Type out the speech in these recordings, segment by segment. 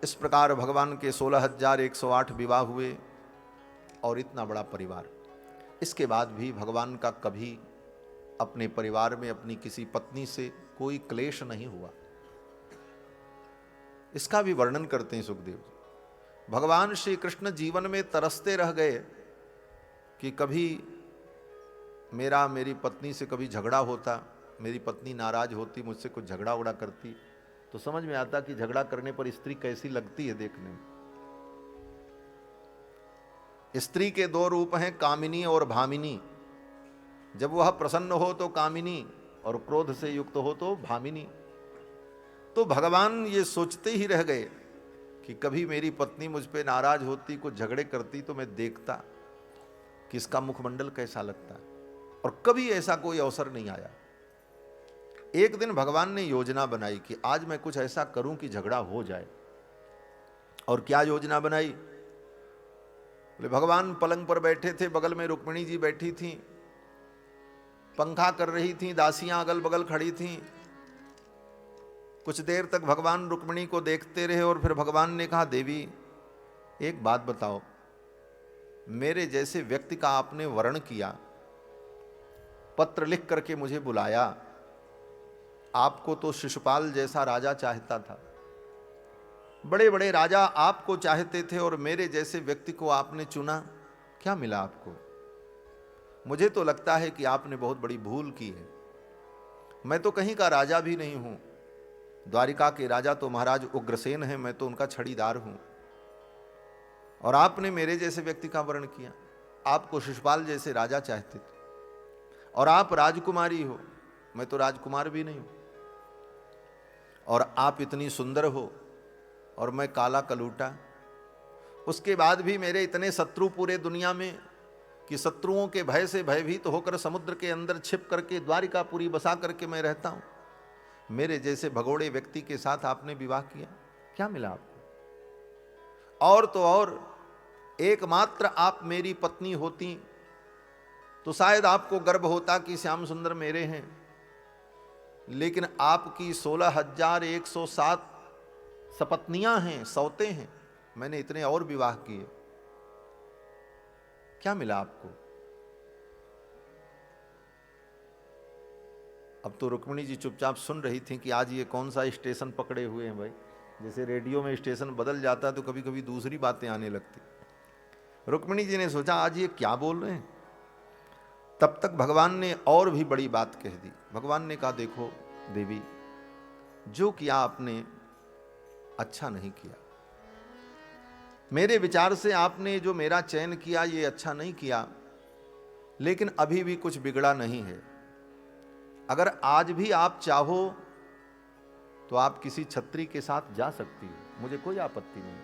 इस प्रकार भगवान के 16,108 विवाह हुए और इतना बड़ा परिवार। इसके बाद भी भगवान का कभी अपने परिवार में अपनी किसी पत्नी से कोई क्लेश नहीं हुआ। इसका भी वर्णन करते हैं सुखदेव जी। भगवान श्री कृष्ण जीवन में तरसते रह गए कि कभी मेरी पत्नी से कभी झगड़ा होता, मेरी पत्नी नाराज होती, मुझसे कुछ झगड़ा उगड़ा करती, तो समझ में आता कि झगड़ा करने पर स्त्री कैसी लगती है देखने में। स्त्री के दो रूप हैं, कामिनी और भामिनी। जब वह प्रसन्न हो तो कामिनी और क्रोध से युक्त हो तो भामिनी। तो भगवान ये सोचते ही रह गए कि कभी मेरी पत्नी मुझ पे नाराज होती, कुछ झगड़े करती, तो मैं देखता कि इसका मुखमंडल कैसा लगता है। और कभी ऐसा कोई अवसर नहीं आया। एक दिन भगवान ने योजना बनाई कि आज मैं कुछ ऐसा करूं कि झगड़ा हो जाए। और क्या योजना बनाई? बोले भगवान पलंग पर बैठे थे, बगल में रुक्मिणी जी बैठी थी, पंखा कर रही थी, दासियां अगल बगल खड़ी थीं। कुछ देर तक भगवान रुक्मिणी को देखते रहे और फिर भगवान ने कहा, देवी एक बात बताओ, मेरे जैसे व्यक्ति का आपने वर्ण किया, पत्र लिख करके मुझे बुलाया, आपको तो शिशुपाल जैसा राजा चाहता था, बड़े बड़े राजा आपको चाहते थे और मेरे जैसे व्यक्ति को आपने चुना, क्या मिला आपको? मुझे तो लगता है कि आपने बहुत बड़ी भूल की है। मैं तो कहीं का राजा भी नहीं हूं। द्वारिका के राजा तो महाराज उग्रसेन हैं, मैं तो उनका छड़ीदार हूं। और आपने मेरे जैसे व्यक्ति का वर्ण किया। आपको शिशुपाल जैसे राजा चाहते थे और आप राजकुमारी हो, मैं तो राजकुमार भी नहीं हूं। और आप इतनी सुंदर हो और मैं काला कलूटा। उसके बाद भी मेरे इतने शत्रु पूरे दुनिया में कि शत्रुओं के भय से भयभीत होकर समुद्र के अंदर छिप करके द्वारिकापुरी बसा करके मैं रहता हूं। मेरे जैसे भगोड़े व्यक्ति के साथ आपने विवाह किया, क्या मिला आपको? और तो और एकमात्र आप मेरी पत्नी होती तो शायद आपको गर्व होता कि श्याम सुंदर मेरे हैं। लेकिन आपकी 16,107 सपत्नियां हैं, सौते हैं। मैंने इतने और विवाह किए, क्या मिला आपको? अब तो रुक्मिणी जी चुपचाप सुन रही थी कि आज ये कौन सा स्टेशन पकड़े हुए हैं भाई। जैसे रेडियो में स्टेशन बदल जाता है तो कभी कभी दूसरी बातें आने लगती। रुक्मिणी जी ने सोचा आज ये क्या बोल रहे हैं। तब तक भगवान ने और भी बड़ी बात कह दी। भगवान ने कहा, देखो देवी, जो किया आपने अच्छा नहीं किया। मेरे विचार से आपने जो मेरा चयन किया ये अच्छा नहीं किया, लेकिन अभी भी कुछ बिगड़ा नहीं है। अगर आज भी आप चाहो तो आप किसी छत्री के साथ जा सकती हो, मुझे कोई आपत्ति नहीं।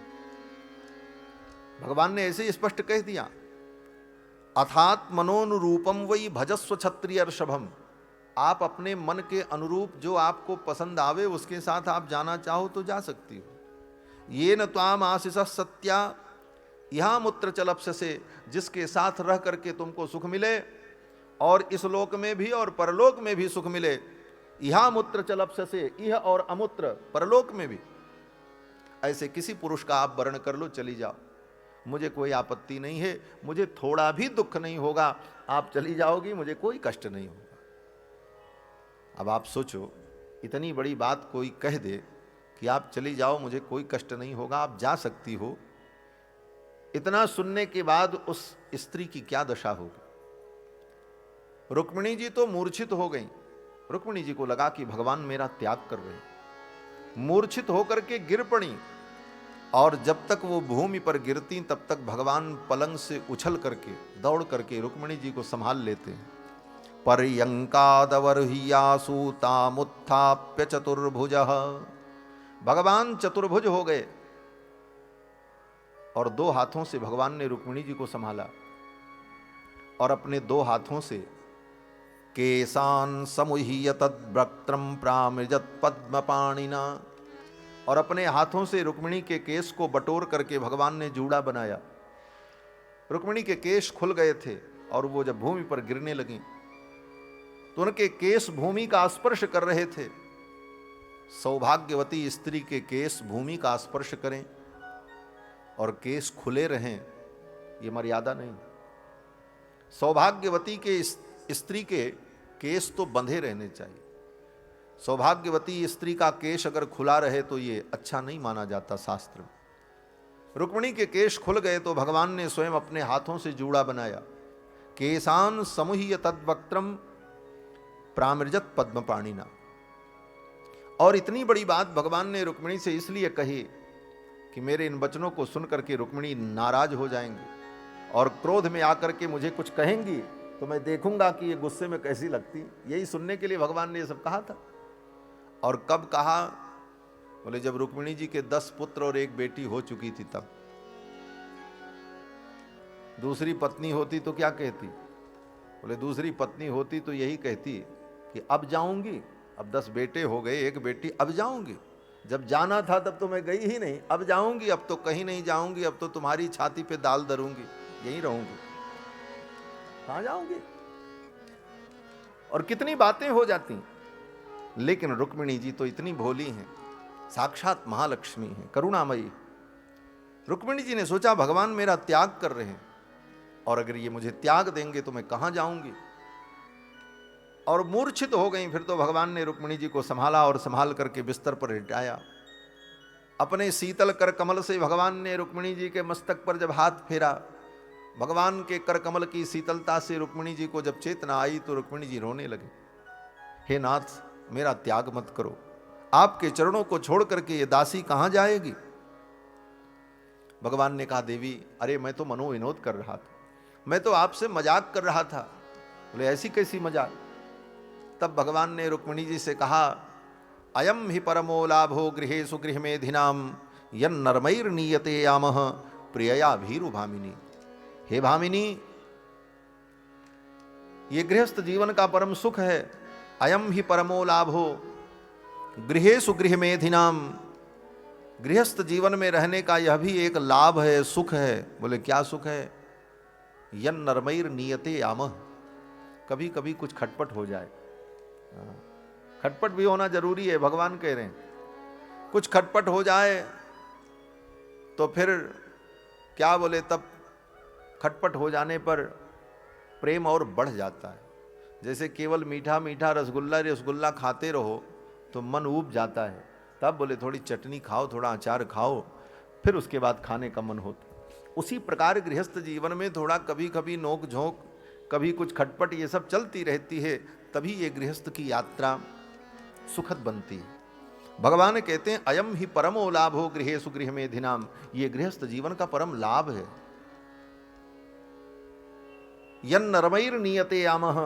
भगवान ने ऐसे ही स्पष्ट कह दिया, अथात मनोनुरूपम वही भजस्व क्षत्रिय ऋषभम। आप अपने मन के अनुरूप जो आपको पसंद आवे उसके साथ आप जाना चाहो तो जा सकती हो। ये न त्वाम आशीष सत्या यहाँ मूत्र चलप्स से, जिसके साथ रह करके तुमको सुख मिले और इस लोक में भी और परलोक में भी सुख मिले। यहाँ मूत्र चलप्स से, यह और अमूत्र परलोक में भी। ऐसे किसी पुरुष का आप वर्ण कर लो, चली जाओ, मुझे कोई आपत्ति नहीं है। मुझे थोड़ा भी दुख नहीं होगा, आप चली जाओगी, मुझे कोई कष्ट नहीं होगा। अब आप सोचो, इतनी बड़ी बात कोई कह दे कि आप चली जाओ, मुझे कोई कष्ट नहीं होगा, आप जा सकती हो। इतना सुनने के बाद उस स्त्री की क्या दशा होगी। रुक्मिणी जी तो मूर्छित हो गई। रुक्मिणी जी को लगा कि भगवान मेरा त्याग कर रहे हैं। मूर्छित होकर के गिर पड़ी और जब तक वो भूमि पर गिरती तब तक भगवान पलंग से उछल करके दौड़ करके रुक्मिणी जी को संभाल लेते हैं। पर्यंकादवर्हियासूतामुत्थाप्य चतुर्भुजः। भगवान चतुर्भुज हो गए और दो हाथों से भगवान ने रुक्मिणी जी को संभाला और अपने दो हाथों से केशान समुह्य तद्वक्त्रम प्रामृजत पद्मपाणिना, और अपने हाथों से रुक्मिणी के केश को बटोर करके भगवान ने जूड़ा बनाया। रुक्मिणी के केश खुल गए थे और वो जब भूमि पर गिरने लगी तो उनके केश भूमि का स्पर्श कर रहे थे। सौभाग्यवती स्त्री के केस भूमि का स्पर्श करें और केस खुले रहें, ये मर्यादा नहीं। सौभाग्यवती के स्त्री के केस तो बंधे रहने चाहिए। सौभाग्यवती स्त्री का केश अगर खुला रहे तो ये अच्छा नहीं माना जाता शास्त्र में। रुक्मिणी के केश खुल गए तो भगवान ने स्वयं अपने हाथों से जूड़ा बनाया। केशान समुह्य तद्वक्त्रम प्रामृजत पद्मपाणिना। और इतनी बड़ी बात भगवान ने रुक्मिणी से इसलिए कही कि मेरे इन वचनों को सुनकर के रुक्मिणी नाराज हो जाएंगी और क्रोध में आकर के मुझे कुछ कहेंगी तो मैं देखूंगा कि ये गुस्से में कैसी लगती। यही सुनने के लिए भगवान ने ये सब कहा था। और कब कहा? बोले जब रुक्मिणी जी के 10 पुत्र और 1 बेटी हो चुकी थी तब। दूसरी पत्नी होती तो क्या कहती? बोले दूसरी पत्नी होती तो यही कहती कि अब जाऊंगी, अब 10 बेटे हो गए, 1 बेटी, अब जाऊंगी। जब जाना था तब तो मैं गई ही नहीं, अब जाऊंगी, अब तो कहीं नहीं जाऊंगी, अब तो तुम्हारी छाती पे दाल धरूंगी, यहीं रहूंगी, कहां जाऊंगी। और कितनी बातें हो जाती। लेकिन रुक्मिणी जी तो इतनी भोली हैं, साक्षात महालक्ष्मी हैं, करुणामयी। रुक्मिणी जी ने सोचा भगवान मेरा त्याग कर रहे हैं और अगर ये मुझे त्याग देंगे तो मैं कहां जाऊंगी। और मूर्छित हो गई। फिर तो भगवान ने रुक्मिणी जी को संभाला और संभाल करके बिस्तर पर लिटाया। अपने शीतल कर कमल से भगवान ने रुक्मिणी जी के मस्तक पर जब हाथ फेरा, भगवान के कर कमल की शीतलता से रुक्मिणी जी को जब चेतना आई तो रुक्मिणी जी रोने लगे। हे नाथ, मेरा त्याग मत करो, आपके चरणों को छोड़ करके ये दासी कहां जाएगी। भगवान ने कहा देवी, अरे मैं तो मनोविनोद कर रहा था, मैं तो आपसे मजाक कर रहा था। बोले ऐसी कैसी मजाक? तब भगवान ने रुक्मिणी जी से कहा, अयम ही परमो लाभो गृहेषु गृहमेधिनाम यन्नर्मैर्नीयते यामः प्रियया भीरु भामिनी। हे भामिनी, ये गृहस्थ जीवन का परम सुख है। अयम ही परमो लाभो गृहेषु गृहमेधिनाम, गृहस्थ जीवन में रहने का यह भी एक लाभ है, सुख है। बोले क्या सुख है? यन्नर्मैर्नीयते यामः, कभी कभी कुछ खटपट हो जाए। खटपट भी होना जरूरी है, भगवान कह रहे हैं। कुछ खटपट हो जाए तो फिर क्या बोले, तब खटपट हो जाने पर प्रेम और बढ़ जाता है। जैसे केवल मीठा मीठा रसगुल्ला खाते रहो तो मन ऊब जाता है, तब बोले थोड़ी चटनी खाओ, थोड़ा अचार खाओ, फिर उसके बाद खाने का मन होता। उसी प्रकार गृहस्थ जीवन में थोड़ा कभी कभी नोक झोंक, कभी कुछ खटपट, ये सब चलती रहती है, तभी ये गृहस्थ की यात्रा सुखद बनती है। भगवान कहते हैं अयम ही परमो लाभो गृहेषु गृहमेधिनाम, ये गृहस्थ जीवन का परम लाभ है। यन्नर्मैर्नीयते यामः,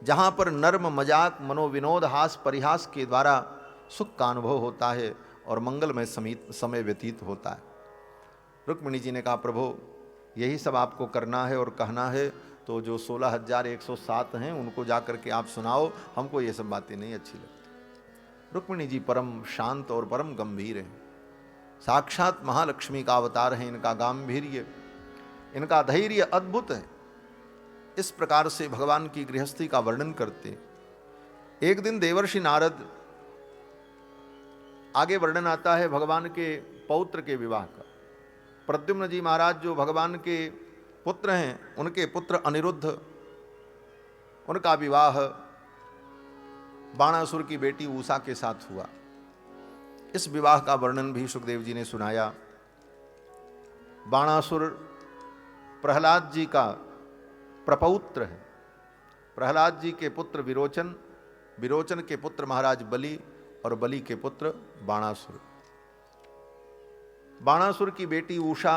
जहां पर नर्म मजाक मनोविनोद हास परिहास के द्वारा सुख का अनुभव होता है और मंगलमय समय व्यतीत होता है। रुक्मिणी जी ने कहा प्रभु यही सब आपको करना है और कहना है, तो जो 16,107 हैं उनको जाकर के आप सुनाओ, हमको ये सब बातें नहीं अच्छी लगती। रुक्मिणी जी परम शांत और परम गंभीर हैं, साक्षात महालक्ष्मी का अवतार है। इनका गांभीर्य, इनका धैर्य अद्भुत है। इस प्रकार से भगवान की गृहस्थी का वर्णन करते। एक दिन देवर्षि नारद, आगे वर्णन आता है भगवान के पौत्र के विवाह का। प्रद्युम्न जी महाराज जो भगवान के पुत्र हैं, उनके पुत्र अनिरुद्ध, उनका विवाह बाणासुर की बेटी उषा के साथ हुआ। इस विवाह का वर्णन भी सुखदेव जी ने सुनाया। बाणासुर प्रहलाद जी का प्रपौत्र है। प्रहलाद जी के पुत्र विरोचन, विरोचन के पुत्र महाराज बलि और बलि के पुत्र बाणासुर। बाणासुर की बेटी उषा,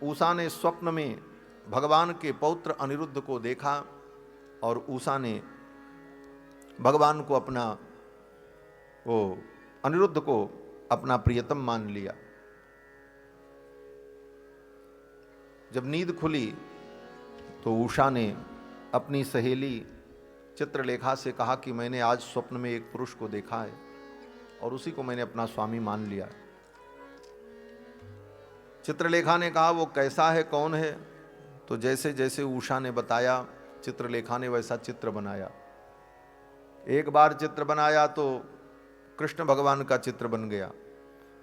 उषा ने स्वप्न में भगवान के पौत्र अनिरुद्ध को देखा और उषा ने भगवान को अपना, वो अनिरुद्ध को अपना प्रियतम मान लिया। जब नींद खुली तो उषा ने अपनी सहेली चित्रलेखा से कहा कि मैंने आज स्वप्न में एक पुरुष को देखा है और उसी को मैंने अपना स्वामी मान लिया। चित्रलेखा ने कहा वो कैसा है, कौन है? तो जैसे जैसे उषा ने बताया, चित्रलेखा ने वैसा चित्र बनाया। एक बार चित्र बनाया तो कृष्ण भगवान का चित्र बन गया।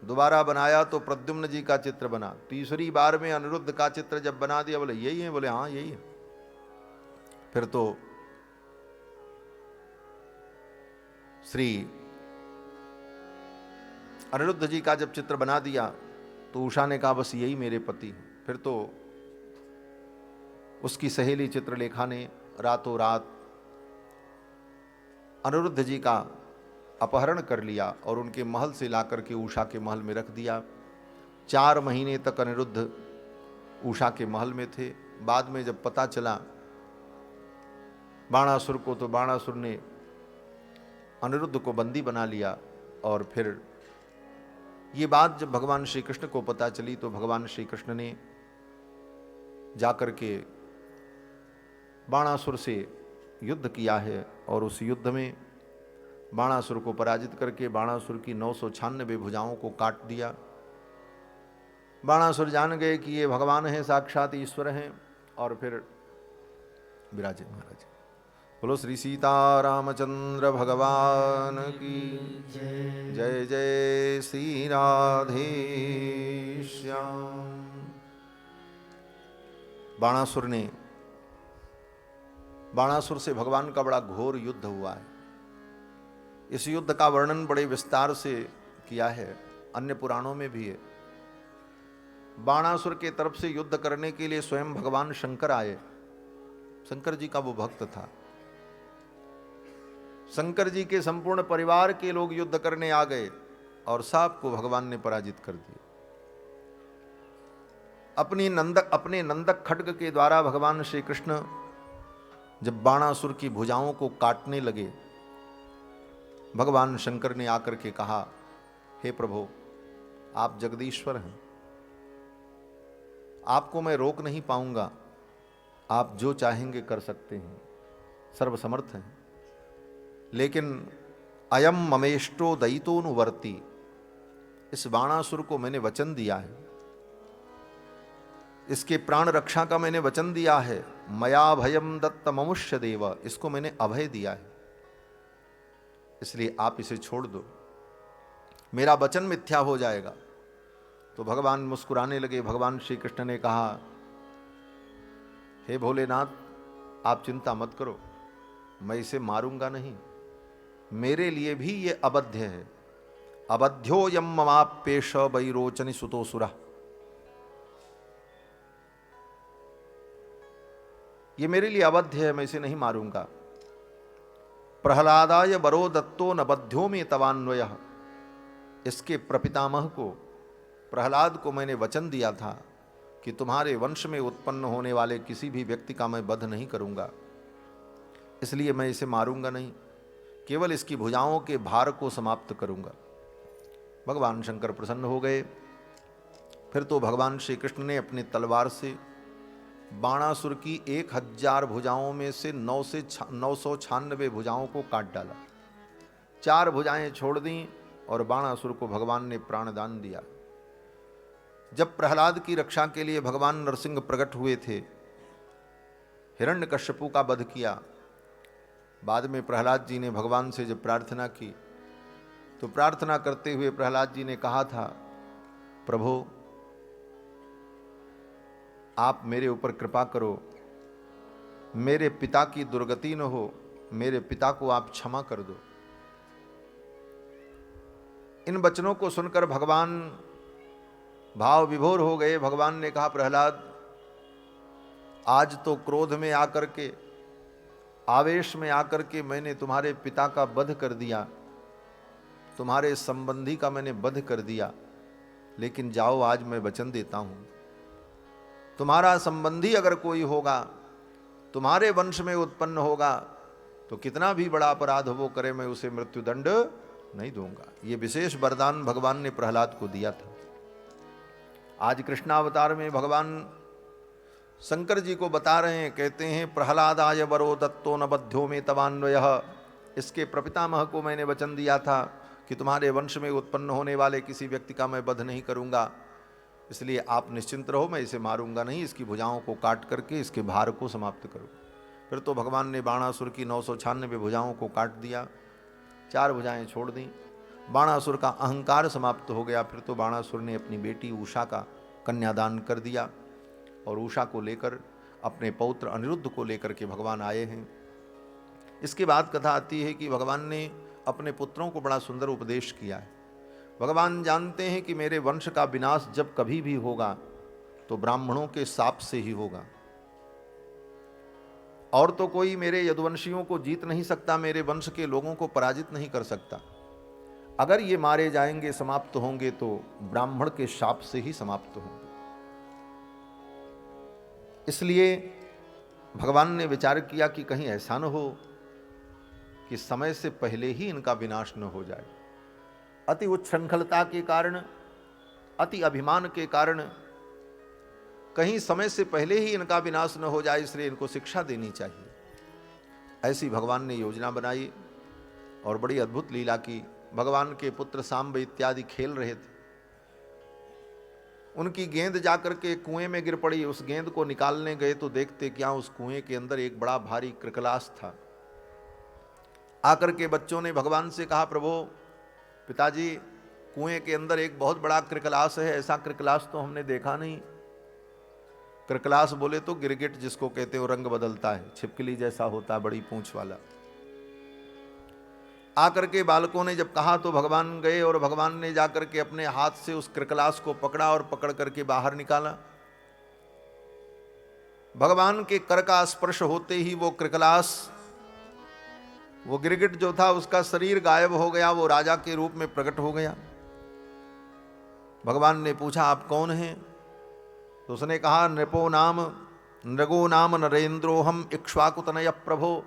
दोबारा बनाया तो प्रद्युम्न जी का चित्र बना। तीसरी बार में अनिरुद्ध का चित्र जब बना दिया, बोले यही है, बोले हाँ यही है। फिर तो श्री अनिरुद्ध जी का जब चित्र बना दिया तो उषा ने कहा बस यही मेरे पति हैं। फिर तो उसकी सहेली चित्रलेखा ने रातों रात अनिरुद्ध जी का अपहरण कर लिया और उनके महल से लाकर के उषा के महल में रख दिया। 4 महीने तक अनिरुद्ध उषा के महल में थे। बाद में जब पता चला बाणासुर को, तो बाणासुर ने अनिरुद्ध को बंदी बना लिया। और फिर ये बात जब भगवान श्री कृष्ण को पता चली तो भगवान श्री कृष्ण ने जाकर के बाणासुर से युद्ध किया है और उस युद्ध में बाणासुर को पराजित करके बाणासुर की 996 भुजाओं को काट दिया। बाणासुर जान गए कि ये भगवान हैं, साक्षात ईश्वर हैं, और फिर विराजे महाराज। बोलो श्री सीता रामचंद्र भगवान की जय। जय श्री राधे श्याम। बाणासुर से भगवान का बड़ा घोर युद्ध हुआ है। इस युद्ध का वर्णन बड़े विस्तार से किया है, अन्य पुराणों में भी है। बाणासुर के तरफ से युद्ध करने के लिए स्वयं भगवान शंकर आए। शंकर जी का वो भक्त था। शंकर जी के संपूर्ण परिवार के लोग युद्ध करने आ गए और सबको भगवान ने पराजित कर दिया। अपने नंदक खड्ग के द्वारा भगवान श्री कृष्ण जब बाणासुर की भुजाओं को काटने लगे, भगवान शंकर ने आकर के कहा, हे प्रभु, आप जगदीश्वर हैं, आपको मैं रोक नहीं पाऊंगा, आप जो चाहेंगे कर सकते हैं, सर्वसमर्थ हैं। लेकिन अयम ममेष्टो दयितोनुवर्ती, इस बाणासुर को मैंने वचन दिया है, इसके प्राण रक्षा का मैंने वचन दिया है। मया भयम दत्त ममुष्य देव, इसको मैंने अभय दिया है, इसलिए आप इसे छोड़ दो, मेरा वचन मिथ्या हो जाएगा। तो भगवान मुस्कुराने लगे। भगवान श्री कृष्ण ने कहा, हे भोलेनाथ, आप चिंता मत करो, मैं इसे मारूंगा नहीं, मेरे लिए भी ये अबध्य है। अबध्यो यम ममाप्येष वैरोचनि सुतोसुरा, ये मेरे लिए अबध्य है, मैं इसे नहीं मारूंगा। प्रहलादाय वरो दत्तो न बध्यो में तवान्वयः, इसके प्रपितामह को, प्रहलाद को मैंने वचन दिया था कि तुम्हारे वंश में उत्पन्न होने वाले किसी भी व्यक्ति का मैं वध नहीं करूंगा, इसलिए मैं इसे मारूंगा नहीं, केवल इसकी भुजाओं के भार को समाप्त करूंगा। भगवान शंकर प्रसन्न हो गए। फिर तो भगवान श्री कृष्ण ने अपनी तलवार से बाणासुर की 1000 भुजाओं में से 996 भुजाओं को काट डाला। 4 भुजाएं छोड़ दी और बाणासुर को भगवान ने प्राणदान दिया। जब प्रहलाद की रक्षा के लिए भगवान नरसिंह प्रकट हुए थे, हिरण्यकश्यपु का वध किया। बाद में प्रहलाद जी ने भगवान से जब प्रार्थना की तो प्रार्थना करते हुए प्रहलाद जी ने कहा था, प्रभु आप मेरे ऊपर कृपा करो, मेरे पिता की दुर्गति न हो, मेरे पिता को आप क्षमा कर दो। इन वचनों को सुनकर भगवान भाव विभोर हो गए। भगवान ने कहा, प्रहलाद आज तो क्रोध में आकर के, आवेश में आकर के मैंने तुम्हारे पिता का वध कर दिया, तुम्हारे संबंधी का मैंने वध कर दिया, लेकिन जाओ, आज मैं वचन देता हूं, तुम्हारा संबंधी अगर कोई होगा, तुम्हारे वंश में उत्पन्न होगा, तो कितना भी बड़ा अपराध वो करे, मैं उसे मृत्युदंड नहीं दूंगा। ये विशेष वरदान भगवान ने प्रहलाद को दिया था। आज कृष्णावतार में भगवान शंकर जी को बता रहे हैं, कहते हैं, प्रहलादाय वरो दत्तो न बध्यो में तवान्वयः, इसके प्रपितामह को मैंने वचन दिया था कि तुम्हारे वंश में उत्पन्न होने वाले किसी व्यक्ति का मैं वध नहीं करूंगा, इसलिए आप निश्चिंत रहो, मैं इसे मारूंगा नहीं, इसकी भुजाओं को काट करके इसके भार को समाप्त करो। फिर तो भगवान ने बाणासुर की 996 भुजाओं को काट दिया, 4 भुजाएं छोड़ दी। बाणासुर का अहंकार समाप्त हो गया। फिर तो बाणासुर ने अपनी बेटी उषा का कन्यादान कर दिया और उषा को लेकर अपने पौत्र अनिरुद्ध को लेकर के भगवान आए हैं। इसके बाद कथा आती है कि भगवान ने अपने पुत्रों को बड़ा सुंदर उपदेश किया है। भगवान जानते हैं कि मेरे वंश का विनाश जब कभी भी होगा तो ब्राह्मणों के शाप से ही होगा, और तो कोई मेरे यदुवंशियों को जीत नहीं सकता, मेरे वंश के लोगों को पराजित नहीं कर सकता। अगर ये मारे जाएंगे, समाप्त होंगे, तो ब्राह्मण के शाप से ही समाप्त होंगे। इसलिए भगवान ने विचार किया कि कहीं ऐसा न हो कि समय से पहले ही इनका विनाश न हो जाए। अति उच्छृंखलता के कारण, अति अभिमान के कारण कहीं समय से पहले ही इनका विनाश न हो जाए, इसलिए इनको शिक्षा देनी चाहिए। ऐसी भगवान ने योजना बनाई और बड़ी अद्भुत लीला की। भगवान के पुत्र सांब इत्यादि खेल रहे थे, उनकी गेंद जाकर के कुएं में गिर पड़ी। उस गेंद को निकालने गए तो देखते क्या, उस कुएं के अंदर एक बड़ा भारी कृकलास था। आकर के बच्चों ने भगवान से कहा, प्रभु पिताजी, कुएं के अंदर एक बहुत बड़ा कृकलास है, ऐसा कृकलास तो हमने देखा नहीं। कृकलास बोले तो गिरगिट जिसको कहते हो, रंग बदलता है, छिपकली जैसा होता है, बड़ी पूंछ वाला। आकर के बालकों ने जब कहा तो भगवान गए और भगवान ने जाकर के अपने हाथ से उस कृकलास को पकड़ा और पकड़ करके बाहर निकाला। भगवान के कर का स्पर्श होते ही वो कृकलास, वो गिरगिट जो था, उसका शरीर गायब हो गया, वो राजा के रूप में प्रकट हो गया। भगवान ने पूछा, आप कौन हैं? तो उसने कहा, नृपो नाम नृगो नाम नरेंद्रोहम इक्ष्वाकुतनय प्रभो,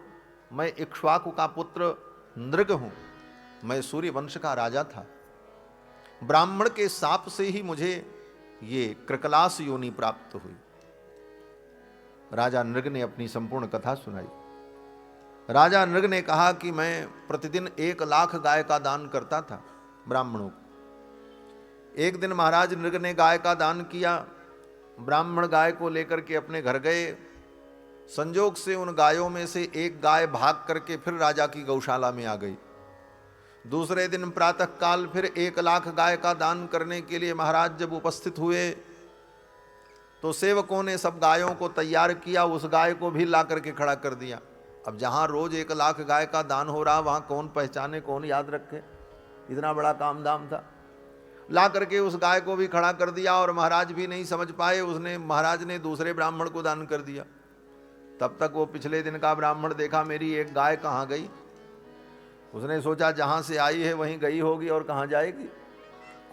मैं इक्ष्वाकु का पुत्र नृग हूं, मैं सूर्य वंश का राजा था। ब्राह्मण के शाप से ही मुझे ये कृकलास योनि प्राप्त हुई। राजा नृग ने अपनी संपूर्ण कथा सुनाई। राजा नृग ने कहा कि मैं प्रतिदिन 1,00,000 गाय का दान करता था ब्राह्मणों को। एक दिन महाराज नृग ने गाय का दान किया। ब्राह्मण गाय को लेकर के अपने घर गए। संजोग से उन गायों में से एक गाय भाग करके फिर राजा की गौशाला में आ गई। दूसरे दिन प्रातः काल फिर 1,00,000 गाय का दान करने के लिए महाराज जब उपस्थित हुए तो सेवकों ने सब गायों को तैयार किया, उस गाय को भी ला करके खड़ा कर दिया। अब जहां रोज 1,00,000 गाय का दान हो रहा, वहां कौन पहचाने, कौन याद रखे, इतना बड़ा काम दाम था। ला करके उस गाय को भी खड़ा कर दिया और महाराज भी नहीं समझ पाए, महाराज ने दूसरे ब्राह्मण को दान कर दिया। तब तक वो पिछले दिन का ब्राह्मण देखा, मेरी एक गाय कहाँ गई। उसने सोचा जहां से आई है वहीं गई होगी और कहाँ जाएगी।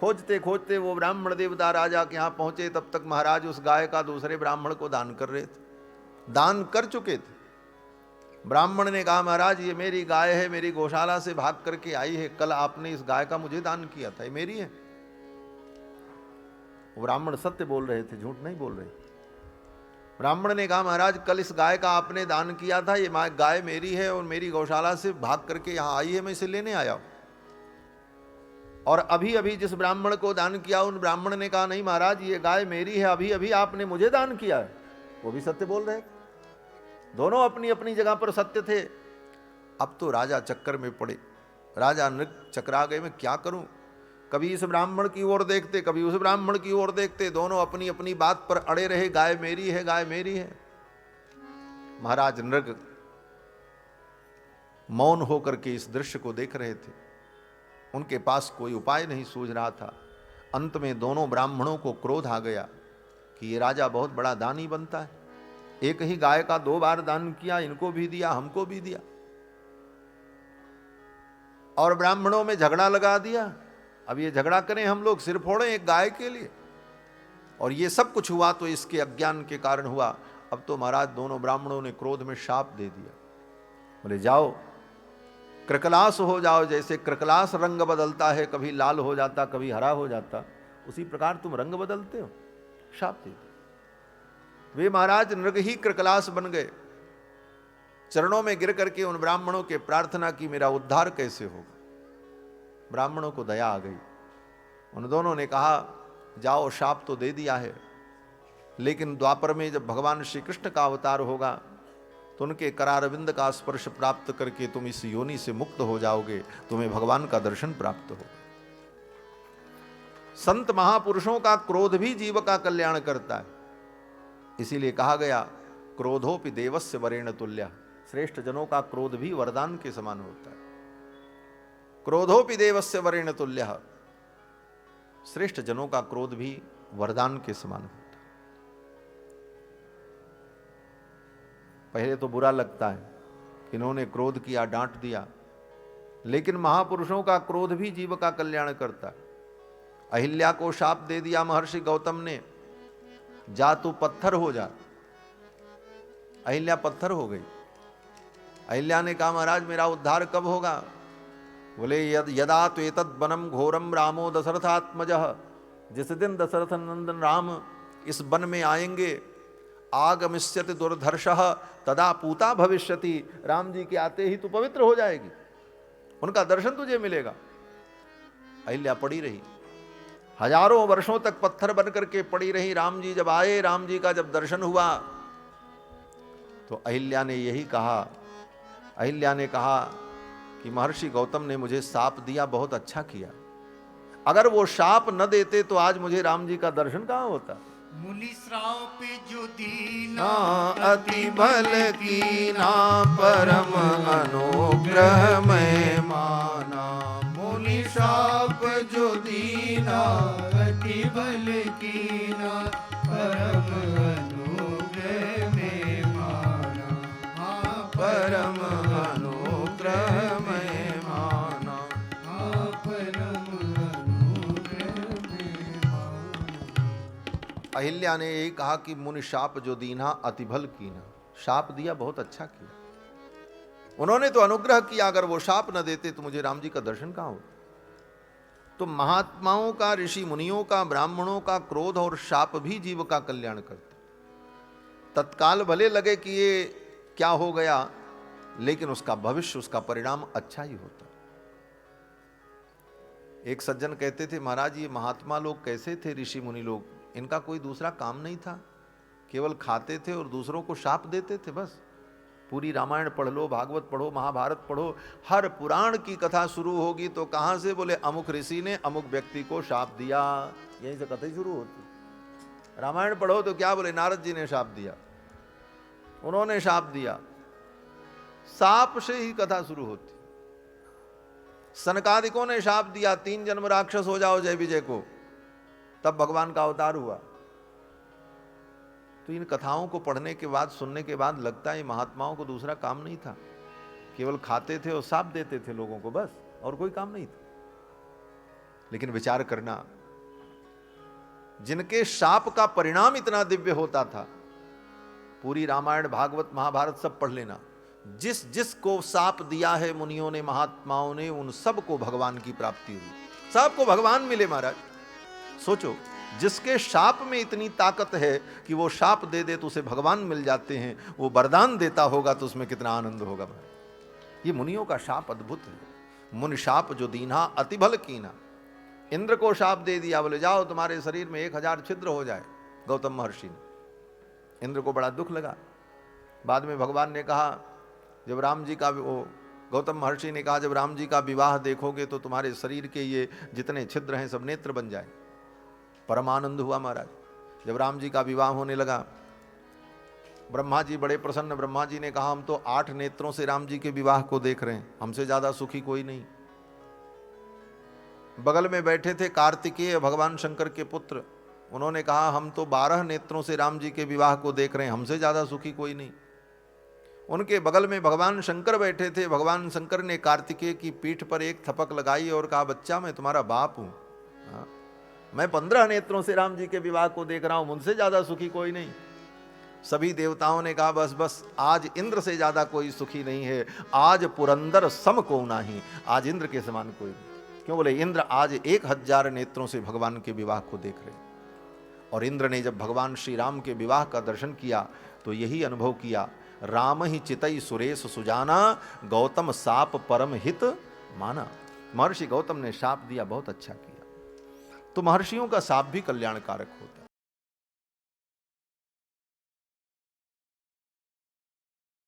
खोजते खोजते वो ब्राह्मण देवता राजा के यहाँ पहुंचे। तब तक महाराज उस गाय का दूसरे ब्राह्मण को दान कर रहे थे, दान कर चुके थे। ब्राह्मण ने कहा, महाराज ये मेरी गाय है, मेरी गौशाला से भाग करके आई है, कल आपने इस गाय का मुझे दान किया था, ये मेरी है। वो ब्राह्मण सत्य बोल रहे थे, झूठ नहीं बोल रहे। ब्राह्मण ने कहा, महाराज कल इस गाय का आपने दान किया था, ये गाय मेरी है और मेरी गौशाला से भाग करके यहां आई है, मैं इसे लेने आया हूं। और अभी अभी जिस ब्राह्मण को दान किया, उन ब्राह्मण ने कहा, नहीं महाराज ये गाय मेरी है, अभी अभी आपने मुझे दान किया है। वो भी सत्य बोल रहे, दोनों अपनी अपनी जगह पर सत्य थे। अब तो राजा चक्कर में पड़े, राजा नृग चकरा गए, मैं क्या करूं। कभी इस ब्राह्मण की ओर देखते, कभी उस ब्राह्मण की ओर देखते, दोनों अपनी अपनी बात पर अड़े रहे, गाय मेरी है, गाय मेरी है। महाराज नृग मौन होकर के इस दृश्य को देख रहे थे, उनके पास कोई उपाय नहीं सूझ रहा था। अंत में दोनों ब्राह्मणों को क्रोध आ गया कि ये राजा बहुत बड़ा दानी बनता है, एक ही गाय का 2 बार दान किया, इनको भी दिया, हमको भी दिया, और ब्राह्मणों में झगड़ा लगा दिया। अब ये झगड़ा करें हम लोग, सिर फोड़ें एक गाय के लिए। और ये सब कुछ हुआ तो इसके अज्ञान के कारण हुआ। अब तो महाराज दोनों ब्राह्मणों ने क्रोध में शाप दे दिया, बोले जाओ कृकलास हो जाओ। जैसे कृकलास रंग बदलता है, कभी लाल हो जाता, कभी हरा हो जाता, उसी प्रकार तुम रंग बदलते हो, शाप दे दिया। वे महाराज नृग ही कृकलास बन गए। चरणों में गिर करके उन ब्राह्मणों के प्रार्थना की, मेरा उद्धार कैसे होगा। ब्राह्मणों को दया आ गई, उन दोनों ने कहा, जाओ शाप तो दे दिया है, लेकिन द्वापर में जब भगवान श्री कृष्ण का अवतार होगा तो उनके करारविंद का स्पर्श प्राप्त करके तुम इस योनि से मुक्त हो जाओगे, तुम्हें भगवान का दर्शन प्राप्त होगा। संत महापुरुषों का क्रोध भी जीव का कल्याण करता है। इसीलिए कहा गया क्रोधोपि देवस्य वरेण्य तुल्य, श्रेष्ठ जनों का क्रोध भी वरदान के समान होता है। क्रोधोपि देवस्य वरेण्य तुल्य, श्रेष्ठ जनों का क्रोध भी वरदान के समान होता है। पहले तो बुरा लगता है, इन्होंने क्रोध किया, डांट दिया, लेकिन महापुरुषों का क्रोध भी जीव का कल्याण करता है। अहिल्या को शाप दे दिया महर्षि गौतम ने, जा तू पत्थर हो जा। अहिल्या पत्थर हो गई। अहिल्या ने कहा महाराज मेरा उद्धार कब होगा? बोले यदा तो एतद वनम घोरम रामो दशरथात्मजः, जिस दिन दशरथ नंदन राम इस वन में आएंगे, आगमिष्यति दुर्धर्षः तदा पूता भविष्यति, राम जी के आते ही तू पवित्र हो जाएगी, उनका दर्शन तुझे मिलेगा। अहिल्या पड़ी रही, हजारों वर्षों तक पत्थर बन करके पड़ी रही। राम जी जब आए, राम जी का जब दर्शन हुआ तो अहिल्या ने यही कहा, अहिल्या ने कहा कि महर्षि गौतम ने मुझे शाप दिया, बहुत अच्छा किया। अगर वो शाप न देते तो आज मुझे राम जी का दर्शन कहां होता। मुनि श्राप जो दीना अति बल कीना, परम अनुग्रह में माना। मुनि शाप जो दीना, अति बल कीना, परम अनुग्रह में माना। परम अनुग्रह में माना। परम अनुग्रह में माना। अहिल्या ने यही कहा कि मुनि शाप जो दीना अतिभल कीना, शाप दिया बहुत अच्छा किया। उन्होंने तो अनुग्रह किया, अगर वो शाप न देते तो मुझे राम जी का दर्शन कहां होता। तो महात्माओं का, ऋषि मुनियों का, ब्राह्मणों का क्रोध और शाप भी जीव का कल्याण करते। तत्काल भले लगे कि ये क्या हो गया, लेकिन उसका भविष्य, उसका परिणाम अच्छा ही होता। एक सज्जन कहते थे महाराज ये महात्मा लोग कैसे थे, ऋषि मुनि लोग, इनका कोई दूसरा काम नहीं था, केवल खाते थे और दूसरों को शाप देते थे बस। पूरी रामायण पढ़ लो, भागवत पढ़ो, महाभारत पढ़ो, हर पुराण की कथा शुरू होगी तो कहां से? बोले अमुक ऋषि ने अमुक व्यक्ति को शाप दिया, यहीं से कथा शुरू होती। रामायण पढ़ो तो क्या बोले? नारद जी ने शाप दिया, उन्होंने शाप दिया, शाप से ही कथा शुरू होती। सनकादिकों ने शाप दिया, 3 जन्म राक्षस हो जाओ जय विजय को, तब भगवान का अवतार हुआ। तो इन कथाओं को पढ़ने के बाद, सुनने के बाद लगता है महात्माओं को दूसरा काम नहीं था, केवल खाते थे और शाप देते थे लोगों को बस, और कोई काम नहीं था। लेकिन विचार करना, जिनके शाप का परिणाम इतना दिव्य होता था, पूरी रामायण भागवत महाभारत सब पढ़ लेना, जिस जिस को शाप दिया है मुनियों ने, महात्माओं ने, उन सब को भगवान की प्राप्ति हुई, सबको भगवान मिले। महाराज सोचो, जिसके शाप में इतनी ताकत है कि वो शाप दे दे तो उसे भगवान मिल जाते हैं, वो वरदान देता होगा तो उसमें कितना आनंद होगा। ये मुनियों का शाप अद्भुत है। मुनि शाप जो दीना अति भल कीना, इंद्र को शाप दे दिया, बोले जाओ तुम्हारे शरीर में 1000 छिद्र हो जाए, गौतम महर्षि ने। इंद्र को बड़ा दुख लगा। बाद में भगवान ने कहा, जब राम जी का, वो गौतम महर्षि ने कहा जब राम जी का विवाह देखोगे तो तुम्हारे शरीर के ये जितने छिद्र हैं सब नेत्र बन जाए। परमानंद हुआ महाराज। जब राम जी का विवाह होने लगा, ब्रह्मा जी बड़े प्रसन्न। ब्रह्मा जी ने कहा हम तो 8 नेत्रों से राम जी के विवाह को देख रहे हैं, हमसे ज्यादा सुखी कोई नहीं। बगल में बैठे थे कार्तिकेय, भगवान शंकर के पुत्र, उन्होंने कहा हम तो 12 नेत्रों से राम जी के विवाह को देख रहे हैं, हमसे ज्यादा सुखी कोई नहीं। उनके बगल में भगवान शंकर बैठे थे। भगवान शंकर ने कार्तिकेय की पीठ पर एक थपक लगाई और कहा बच्चा मैं तुम्हारा बाप हूं, मैं 15 नेत्रों से राम जी के विवाह को देख रहा हूं, मुझसे ज्यादा सुखी कोई नहीं। सभी देवताओं ने कहा बस बस, आज इंद्र से ज्यादा कोई सुखी नहीं है, आज पुरंदर सम को नहीं, आज इंद्र के समान कोई नहीं। क्यों? बोले इंद्र आज 1000 नेत्रों से भगवान के विवाह को देख रहे। और इंद्र ने जब भगवान श्री राम के विवाह का दर्शन किया तो यही अनुभव किया, राम ही चितई सुरेश सुजाना, गौतम साप परम हित माना। महर्षि गौतम ने शाप दिया, बहुत अच्छा किया। तो महर्षियों का शाप भी कल्याणकारक होता।